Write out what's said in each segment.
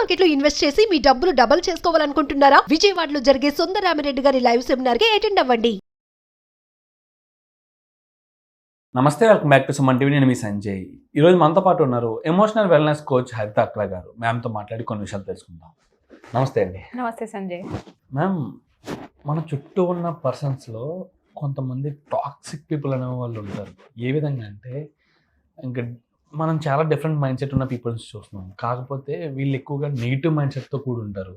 Market లో invest చేసి మీ డబ్బులు డబుల్ చేసుకోవాలనుకుంటున్నారా? విజయవాడలో జరిగే సుందరరామిరెడ్డి గారి లైవ్ సెమినార్ కి అటెండ్ అవ్వండి. నమస్తే, welcome back to Suman TV. నేను మీ సంజయ్. ఈరోజు మనతో పాటు ఉన్నారు ఎమోషనల్ వెల్నెస్ కోచ్ హరిత అక్లా గారు. మ్యామ్తో మాట్లాడి కొన్ని విషయాలు తెలుసుకుందాం. నమస్తే అండి. నమస్తే సంజయ్. మ్యామ్, మన చుట్టూ ఉన్న పర్సన్స్లో కొంతమంది టాక్సిక్ పీపుల్ అనే వాళ్ళు ఉంటారు. ఏ విధంగా అంటే, ఇంకా మనం చాలా డిఫరెంట్ మైండ్ సెట్ ఉన్న పీపుల్స్ చూస్తున్నాం. కాకపోతే వీళ్ళు ఎక్కువగా నెగిటివ్ మైండ్ సెట్తో కూడి ఉంటారు.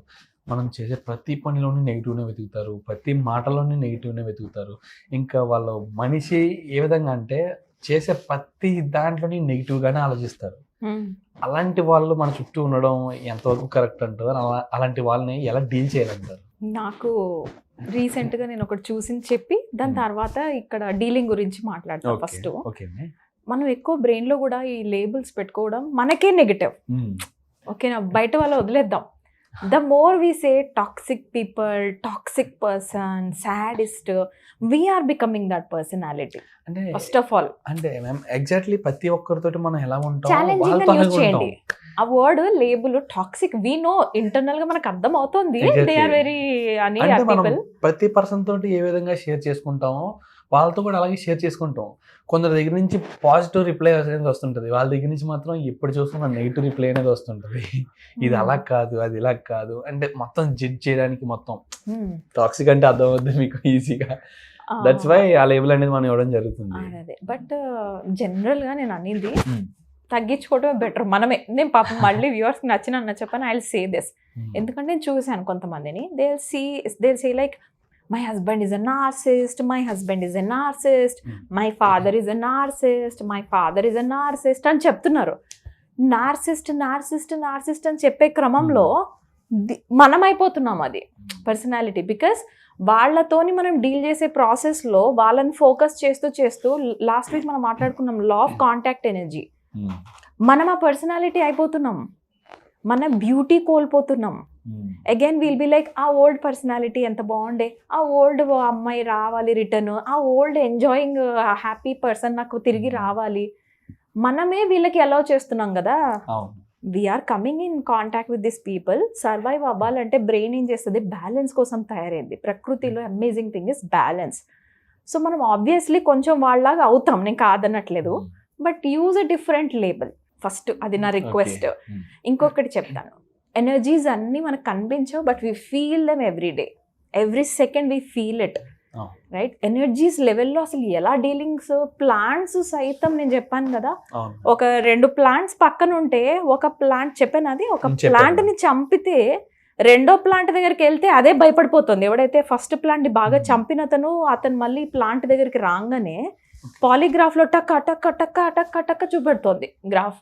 మనం చేసే ప్రతి పనిలోనే నెగిటివ్నే వెతుకుతారు, ప్రతి మాటలోనే నెగిటివ్నే వెతుకుతారు. ఇంకా వాళ్ళు మనిషి ఏ విధంగా అంటే చేసే ప్రతి దాంట్లోని నెగిటివ్గానే ఆలోచిస్తారు. అలాంటి వాళ్ళు మన చుట్టూ ఉండడం ఎంతవరకు కరెక్ట్ అంటారు? అలాంటి వాళ్ళని ఎలా డీల్ చేయాలంటారు? నాకు రీసెంట్గా నేను ఒకటి చూసింది చెప్పి దాని తర్వాత ఇక్కడ డీలింగ్ గురించి మాట్లాడతాను. ఫస్ట్ మనం ఎక్కువ బ్రెయిన్లో కూడా ఈ లేబుల్స్ పెట్టుకోవడం మనకే నెగటివ్. ఓకేనా, బయట వాళ్ళు వదిలేద్దాం. The more we say toxic people, toxic person, sadist, we are becoming that personality. అంటే ఫస్ట్ ఆఫ్ ఆల్ అంటే మ్యామ్ ఎగ్జాక్ట్లీ ప్రతి ఒక్కరితోటి మనం ఎలా ఉంటాం, ఛాలెంజింగ్ గా యూజ్ చేయండి. ఆ word label toxic we know internal గా మనకు అర్థం అవుతుంది. దే ఆర్ వెరీ అని పీపుల్. ప్రతి పర్సన్ తోటి ఏ విధంగా షేర్ చేసుకుంటామో వాళ్ళతో కూడా అలాగే షేర్ చేసుకుంటాం. కొందరి దగ్గర నుంచి పాజిటివ్ రిప్లై అనేది వస్తుంటుంది, వాళ్ళ దగ్గర నుంచి మాత్రం ఎప్పుడు చూస్తున్నా నెగిటివ్ రిప్లై అనేది వస్తుంటుంది. ఇది అలా కాదు, అది ఇలా కాదు అంటే మొత్తం జడ్జ్ చేయడానికి మొత్తం టాక్సిక్ అంటే అర్థం అవుతుంది మీకు ఈజీగా. దట్స్ వై ఆ లేబుల్ అనేది మనం ఇవ్వడం జరుగుతుంది. బట్ జనరల్ గా నేను అనేది తగ్గించుకోవటమే బెటర్ మనమే. నేను పాపం మళ్ళీ వ్యూవర్స్కి నచ్చిన చెప్పాను, ఐ విల్ సే దిస్. ఎందుకంటే నేను చూశాను కొంతమందిని, they will say like my husband is a narcissist, my husband is a narcissist, my father is a narcissist, my father is a narcissist అని చెప్తున్నారు. నార్సిస్ట్ అని చెప్పే క్రమంలో మనం అయిపోతున్నాం అది పర్సనాలిటీ. బికాస్ వాళ్ళతోని మనం డీల్ చేసే ప్రాసెస్లో వాళ్ళని ఫోకస్ చేస్తూ లాస్ట్ వీక్ మనం మాట్లాడుకున్నాం లా ఆఫ్ కాంటాక్ట్ ఎనర్జీ. మనం ఆ పర్సనాలిటీ అయిపోతున్నాం, మన బ్యూటీ కోల్పోతున్నాం. అగైన్ విల్ బి లైక్ ఆ ఓల్డ్ పర్సనాలిటీ ఎంత బాగుండే, ఆ ఓల్డ్ అమ్మాయి రావాలి రిటర్న్, ఆ ఓల్డ్ ఎంజాయింగ్ హ్యాపీ పర్సన్ నాకు తిరిగి రావాలి. మనమే వీళ్ళకి అలౌ చేస్తున్నాం కదా. We are coming in contact with this people. Survive అవ్వాలంటే బ్రెయిన్ ఏం చేస్తుంది, బ్యాలెన్స్ కోసం తయారైంది. ప్రకృతిలో amazing thing is balance. So మనం ఆబ్వియస్లీ కొంచెం వాళ్ళలాగా అవుతాం, నేను కాదనట్లేదు. But use a different label first, అది నా రిక్వెస్ట్. ఇంకొకటి చెప్తాను, ఎనర్జీస్ అన్నీ మనకు కనిపించవు, but we feel them every day, every second we feel it, right? Energies లెవెల్లో అసలు ఎలా డీలింగ్స్. ప్లాంట్స్ సైతం నేను చెప్పాను కదా, ఒక 2 ప్లాంట్స్ పక్కన ఉంటే ఒక ప్లాంట్ చెప్పాను, అది ఒక ప్లాంట్ని చంపితే రెండో ప్లాంట్ దగ్గరికి వెళ్తే అదే భయపడిపోతుంది. ఎవడైతే ఫస్ట్ ప్లాంట్ని బాగా చంపిన అతను మళ్ళీ ప్లాంట్ దగ్గరికి రాగానే పాలిగ్రాఫ్లో టక్క టక్క టక్క టక్క టక్క చూపెడుతోంది గ్రాఫ్.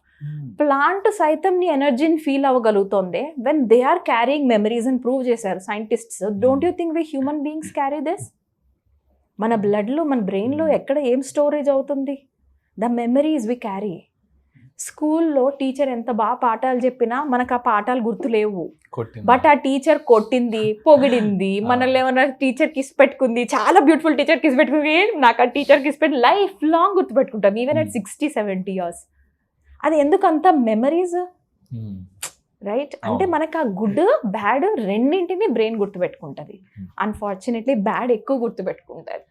ప్లాంట్ సైతం నీ ఎనర్జీని ఫీల్ అవ్వగలుగుతుంది when they are carrying memories అని ప్రూవ్ చేశారు scientists. Don't you think we human beings carry this? మన బ్లడ్లో, మన బ్రెయిన్లో ఎక్కడ ఏం స్టోరేజ్ అవుతుంది? The memories we carry. స్కూల్లో టీచర్ ఎంత బాగా పాఠాలు చెప్పినా మనకు ఆ పాఠాలు గుర్తులేవు, బట్ ఆ టీచర్ కొట్టింది, పొగిడింది, మనల్ని ఏమన్నా టీచర్ కిస్ పెట్టుకుంది, చాలా బ్యూటిఫుల్ టీచర్ కిస్ పెట్టుకుంది, నాకు ఆ టీచర్ కిస్ పెట్టి లైఫ్ లాంగ్ గుర్తుపెట్టుకుంటాం, ఈవెన్ అట్ 60-70 years. అది ఎందుకంత మెమరీస్, రైట్? అంటే మనకు ఆ గుడ్ బ్యాడ్ రెండింటిని బ్రెయిన్ గుర్తుపెట్టుకుంటుంది. అన్ఫార్చునేట్లీ బ్యాడ్ ఎక్కువ గుర్తుపెట్టుకుంటుంది.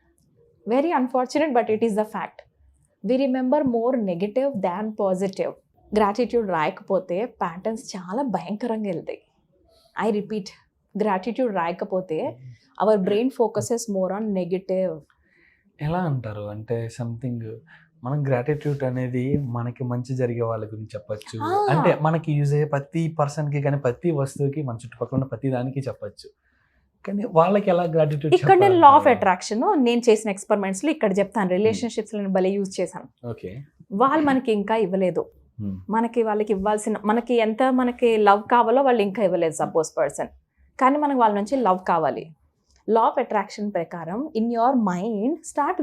Very unfortunate, but it is the fact. We remember more negative than positive. Gratitude రాయకపోతే ప్యాటర్న్స్ చాలా భయంకరంగా వెళ్తాయి. ఐ రిపీట్, గ్రాటిట్యూడ్ రాయకపోతే our brain focuses more on negative. ఎలా అంటారు అంటే సంథింగ్ మనం గ్రాటిట్యూడ్ అనేది మనకి మంచి జరిగే వాళ్ళ గురించి చెప్పచ్చు, అంటే మనకి యూజ్ అయ్యే ప్రతి పర్సన్కి కానీ ప్రతి వస్తువుకి మన చుట్టుపక్కల ఉన్న ప్రతి దానికి చెప్పచ్చు. కానీ వాళ్ళకి ఎలా గ్రాటిట్యూడ్? ఇక్కడ నేను లా ఆఫ్ అట్రాక్షన్ నేను చేసిన ఎక్స్పెరిమెంట్స్లో ఇక్కడ చెప్తాను. రిలేషన్షిప్స్లో నేను భలే యూజ్ చేశాను. ఓకే, వాళ్ళు మనకి ఇంకా ఇవ్వలేదు, వాళ్ళకి ఇవ్వాల్సిన, మనకి ఎంత మనకి లవ్ కావాలో వాళ్ళు ఇంకా ఇవ్వలేదు సపోజ్ పర్సన్, కానీ మనకు వాళ్ళ నుంచి లవ్ కావాలి. లా ఆఫ్ అట్రాక్షన్ ప్రకారం in your mind start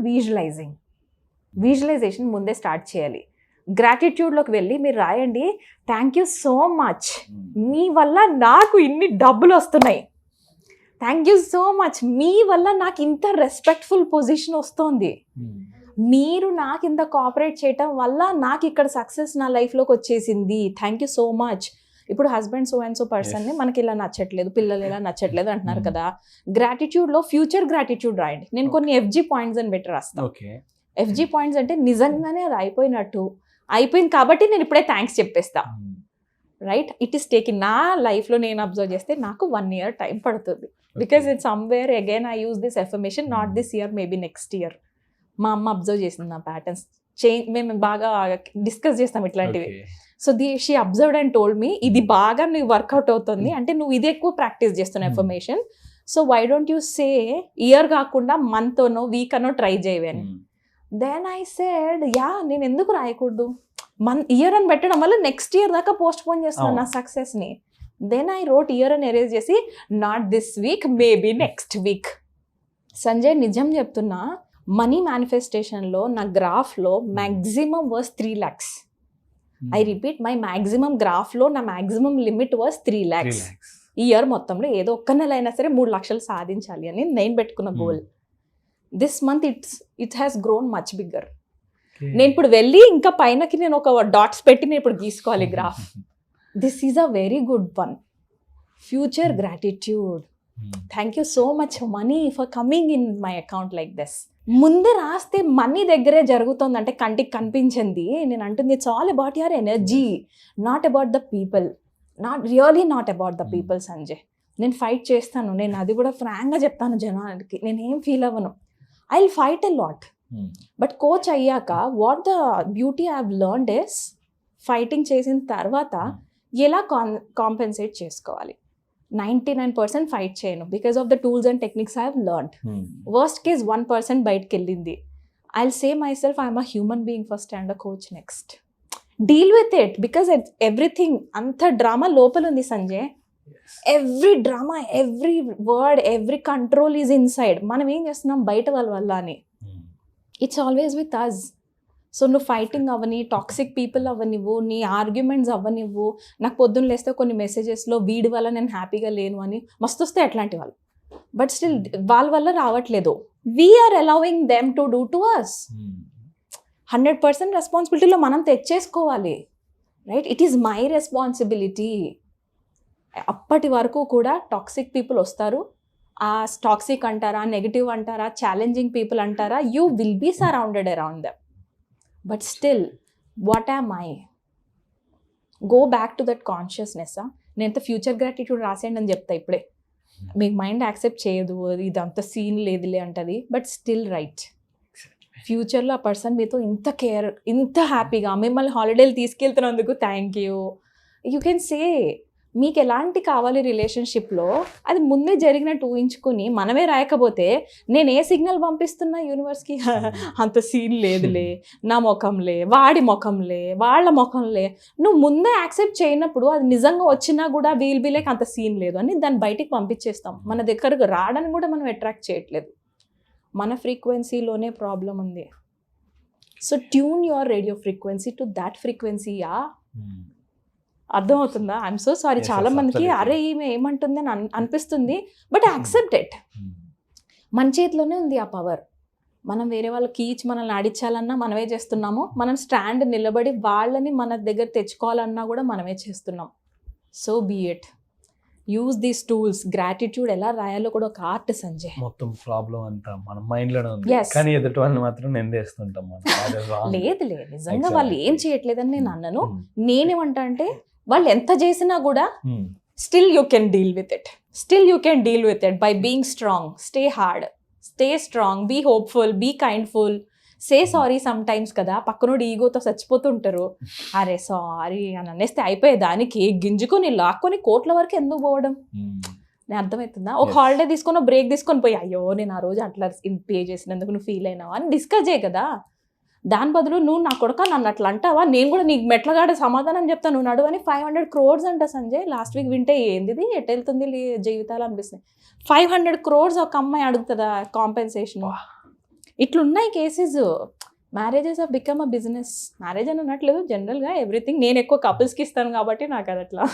visualisation ముందే స్టార్ట్ చేయాలి. గ్రాటిట్యూడ్లోకి వెళ్ళి మీరు రాయండి, థ్యాంక్ యూ సో మచ్, మీ వల్ల నాకు ఇన్ని డబ్బులు వస్తున్నాయి, థ్యాంక్ యూ సో మచ్, మీ వల్ల నాకు ఇంత రెస్పెక్ట్ఫుల్ పొజిషన్ వస్తుంది, మీరు నాకు ఇంత కోఆపరేట్ చేయటం వల్ల నాకు ఇక్కడ సక్సెస్ నా లైఫ్లోకి వచ్చేసింది, థ్యాంక్ యూ సో మచ్, ఇప్పుడు husband so and so person ని మనకి ఇలా నచ్చట్లేదు, పిల్లలు ఇలా నచ్చట్లేదు అంటున్నారు కదా, గ్రాటిట్యూడ్ లో ఫ్యూచర్ గ్రాటిట్యూడ్ రాయండి. నేను కొన్ని FG పాయింట్స్ అని పెట్టి రాస్తాను. ఓకే. FG పాయింట్స్ అంటే నిజంగానే అది అయిపోయింది కాబట్టి నేను ఇప్పుడే థ్యాంక్స్ చెప్పేస్తా, రైట్? ఇట్ ఈస్ టేకింగ్, నా లైఫ్లో నేను అబ్జర్వ్ చేస్తే నాకు 1 year టైం పడుతుంది. Because it somewhere again I use this affirmation, not this year, maybe next year. మా అమ్మ అబ్జర్వ్ చేసింది నా ప్యాటర్న్స్, మేము బాగా డిస్కస్ చేస్తాం ఇట్లాంటివి. So she observed and told me, ఇది బాగా నువ్వు వర్కౌట్ అవుతుంది అంటే నువ్వు ఇది ఎక్కువ ప్రాక్టీస్ చేస్తున్నావు affirmation. So why don't you say year కాకుండా మంత్ అనో వీక్ అనో ట్రై చేయవి అని. దెన్ ఐ సెడ్ యా, నేను ఎందుకు రాయకూడదు, ఇయర్ అని పెట్టడం వల్ల నెక్స్ట్ ఇయర్ దాకా పోస్ట్ పోన్ చేస్తున్నాను నా సక్సెస్ని. దెన్ ఐ రోట్ ఇయర్ అని ఎరేజ్ చేసి not this week, maybe next week. Sanjay నిజం చెప్తున్నా, మనీ మేనిఫెస్టేషన్లో నా గ్రాఫ్లో maximum was 3 lakhs. I repeat, my maximum గ్రాఫ్లో నా మ్యాక్సిమం లిమిట్ వాజ్ 3 lakhs. ఈ ఇయర్ మొత్తంలో ఏదో ఒక్క నెల అయినా సరే 3 lakhs సాధించాలి అని నేను పెట్టుకున్న goal. This month it has grown much bigger. నేను ఇప్పుడు వెళ్ళి ఇంకా పైనకి నేను ఒక డాట్స్ పెట్టి నేను ఇప్పుడు గీసుకోవాలి graph. This is a very good one. Future gratitude. Thank you so much money for coming in my account like this. ముందే రాస్తే మనీ దగ్గరే జరుగుతుంది అంటే కంటికి కనిపించింది. నేను అంటుంది it's all about your energy, not about the people, not about the people. Sanjay, నేను ఫైట్ చేస్తాను, నేను అది కూడా ఫ్రాంక్గా చెప్తాను జనాలకి, నేను ఏం ఫీల్ అవ్వను. I will fight a lot. But coach అయ్యాక what the beauty I have learned is, fighting చేసిన తర్వాత ఎలా కాంపెన్సేట్ చేసుకోవాలి. 99% ఫైట్ చేయను because of the tools and techniques I have learned. Worst case 1% బయటకు వెళ్ళింది. I will say myself I'm a human being first and a coach next. Deal with it because everything, అంత drama లోపల ఉంది Sanjay. Every drama, every word, every control is inside. మనం ఏం చేస్తున్నాం బయట వాళ్ళ వల్ల అని. It's always with us. So నువ్వు ఫైటింగ్ అవ్వని, టాక్సిక్ పీపుల్ అవ్వనివ్వు, నీ ఆర్గ్యుమెంట్స్ అవ్వనివ్వు. నాకు పొద్దున్న లేస్తే కొన్ని మెసేజెస్లో వీడి వల్ల నేను హ్యాపీగా లేను అని మస్తు వస్తాయి అట్లాంటి వాళ్ళు. బట్ స్టిల్ వాళ్ళ వల్ల రావట్లేదు. We're allowing them to do to us. 100% రెస్పాన్సిబిలిటీలో మనం తెచ్చేసుకోవాలి, right? It is my responsibility. అప్పటి వరకు కూడా టాక్సిక్ పీపుల్ వస్తారు. ఆ టాక్సిక్ అంటారా, నెగిటివ్ అంటారా, ఛాలెంజింగ్ పీపుల్ అంటారా, you will be surrounded around them. But still what am I? Go back to that consciousness. నేనంత ఫ్యూచర్ గ్రాటిట్యూడ్ రాసేయండి అని చెప్తా ఇప్పుడే, మీకు మైండ్ యాక్సెప్ట్ చేయదు, ఇదంత సీన్ లేదులే అంటది. బట్ స్టిల్ రైట్, ఫ్యూచర్లో ఆ పర్సన్ మీతో ఇంత కేర్, ఇంత హ్యాపీగా మిమ్మల్ని హాలిడేలు తీసుకెళ్తున్నందుకు thank you. You can say మీకు ఎలాంటి కావాలి రిలేషన్షిప్లో, అది ముందే జరిగినట్టు ఊహించుకుని మనమే రాయకపోతే నేను ఏ సిగ్నల్ పంపిస్తున్నా యూనివర్స్కి, అంత సీన్ లేదులే, నా ముఖంలే, వాడి ముఖంలే, వాళ్ళ ముఖంలే. నువ్వు ముందే యాక్సెప్ట్ చేయనప్పుడు అది నిజంగా వచ్చినా కూడా వీల్ బీ లైక్ అంత సీన్ లేదు అని దాన్ని బయటికి పంపించేస్తాం. మన దగ్గరకు రావడానికి కూడా మనం అట్రాక్ట్ చేయట్లేదు. మన ఫ్రీక్వెన్సీలోనే ప్రాబ్లం ఉంది. So tune your radio frequency to that ఫ్రీక్వెన్సీయా. అర్థమవుతుందా? ఐఎమ్ సో సారీ, చాలా మందికి అరే ఈమె ఏమంటుంది అని అనిపిస్తుంది. But accept it. మన చేతిలోనే ఉంది ఆ పవర్. మనం వేరే వాళ్ళకి ఇచ్చి మనల్ని ఆడించాలన్నా మనమే చేస్తున్నాము. మనం స్టాండ్ నిలబడి వాళ్ళని మన దగ్గర తెచ్చుకోవాలన్నా కూడా మనమే చేస్తున్నాం. So be it. Use these tools. Gratitude ఎలా రాయాలో కూడా ఒక ఆర్ట్ సంజయ్. మొత్తం ప్రాబ్లం అంతా మన మైండ్ లోనే ఉంది, కానీ ఎదుటి వాళ్ళని మాత్రం నిందేస్తుంటాం. లేదు నిజంగా వాళ్ళు ఏం చేయట్లేదని నేను అన్నను. నేనేమంటా అంటే వాళ్ళు ఎంత చేసినా కూడా still you can deal with it. Still you can deal with it by being strong. Stay hard, stay strong, be hopeful, be kindful, say sorry sometimes కదా. పక్కనోడు ఈగోతో చచ్చిపోతుంటారు, అరే సారీ అని అనేస్తే అయిపోయే దానికి గింజుకొని లాక్కొని కోట్ల వరకు ఎందుకు పోవడం? నేను అర్థమవుతుందా? ఒక హాలిడే తీసుకొని బ్రేక్ తీసుకొని పోయి అయ్యో నేను ఆ రోజు అట్లా పే చేసినందుకు నువ్వు ఫీల్ అయినావా అని డిస్కస్ చేయ కదా. దాని బదులు నువ్వు నా కొడుక నన్ను అట్లా అంటావా, నేను కూడా నీకు మెట్లగాడ సమాధానం చెప్తాను, నువ్వు నడువని 500 crores అంట సంజయ్. లాస్ట్ వీక్ వింటే ఏంది ఎట్ వెళ్తుంది జీవితాలు అనిపిస్తుంది. 500 crores ఒక అమ్మాయి అడుగుతుందా కాంపెన్సేషన్? ఇట్లున్నాయి cases. Marriages of become a business. Marriage అని అనట్లేదు, జనరల్గా ఎవ్రీథింగ్. నేను ఎక్కువ కపుల్స్కి ఇస్తాను కాబట్టి నాకు అది అట్లా.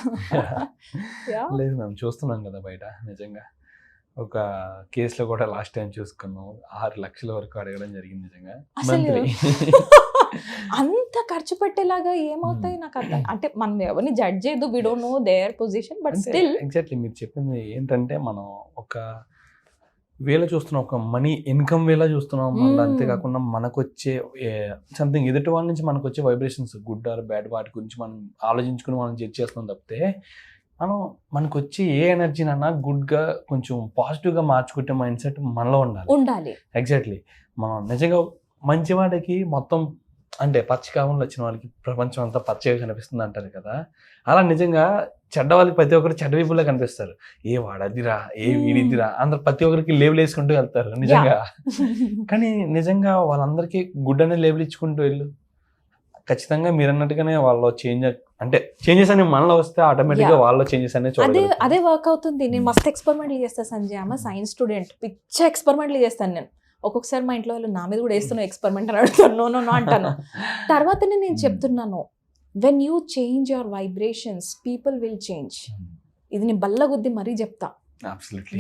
లేదు మేము చూస్తున్నాం కదా బయట. నిజంగా ఒక కేసులో కూడా లాస్ట్ టైం చూసుకున్నాం, 6 లక్షల వరకు అడగడం జరిగింది నిజంగా. అంత ఖర్చు పెట్టేలాగా ఏమవుతాయి నాకు అర్థం. అంటే మనం ఎవరిని జడ్జ్ చేయదు, we don't know their position, but still exactly మీరు చెప్పింది ఏంటంటే మనం ఒక వేలో చూస్తున్నాం, ఒక మనీ ఇన్కమ్ వేలా చూస్తున్నాం. మళ్ళీ అంతేకాకుండా మనకు వచ్చే సంథింగ్ ఎదుటి వాళ్ళ నుంచి మనకు వచ్చే వైబ్రేషన్స్ గుడ్ ఆర్ బ్యాడ్ వాటి గురించి మనం ఆలోచించుకుని మనం జడ్జ్ చేస్తున్నాం తప్పితే మనం మనకు వచ్చే ఏ ఎనర్జీనన్నా గుడ్గా కొంచెం పాజిటివ్గా మార్చుకుంటే మైండ్ సెట్ మనలో ఉండాలి. ఎగ్జాక్ట్లీ మనం నిజంగా మంచివాడికి మొత్తం అంటే పచ్చకామంలో వచ్చిన వాళ్ళకి ప్రపంచం అంతా పచ్చగా కనిపిస్తుంది అంటారు కదా, అలా నిజంగా చెడ్డ వాళ్ళకి ప్రతి ఒక్కరు చెడ్డ వైపులా కనిపిస్తారు. ఏ వాడదిరా, ఏ వీడిదిరా, అందరు ప్రతి ఒక్కరికి లేబుల్ వేసుకుంటూ వెళ్తారు నిజంగా. కానీ నిజంగా వాళ్ళందరికీ గుడ్ అనే లేబుల్ ఇచ్చుకుంటూ వెళ్ళు, ఖచ్చితంగా మీరు అన్నట్టుగానే వాళ్ళు చేంజెస్ అనేవి మనలో వస్తే ఆటోమేటిక్గా వాళ్ళలో చేంజెస్ అనేవి చూడాలి. అదే వర్క్ అవుతుంది. నేను మస్తు ఎక్స్పెరిమెంట్లు చేస్తాను సంజయ్, ఆమె సైన్స్ స్టూడెంట్, పిచ్చ ఎక్స్పెరిమెంట్లు చేస్తాను నేను. ఒక్కొక్కసారి మా ఇంట్లో వాళ్ళు నా మీద కూడా వేస్తున్నావు ఎక్స్పెరిమెంట్ అని అడుగుతాను, నో అంటాను. తర్వాత నేను చెప్తున్నాను, when you change your vibrations people will change. ఇది నేను బల్లగుద్ది మరీ చెప్తా.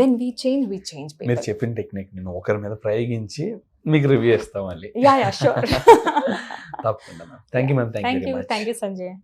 వెన్ వీ చేంజ్ మీరు చెప్పిన టెక్నిక్ నేను ఒకరి మీద ప్రయోగించి మీకు రివ్యూ ఇస్తాం మళ్ళీ. షూర్. తప్పకుండా ma'am. Thank you ma'am. Thank you Sanjay.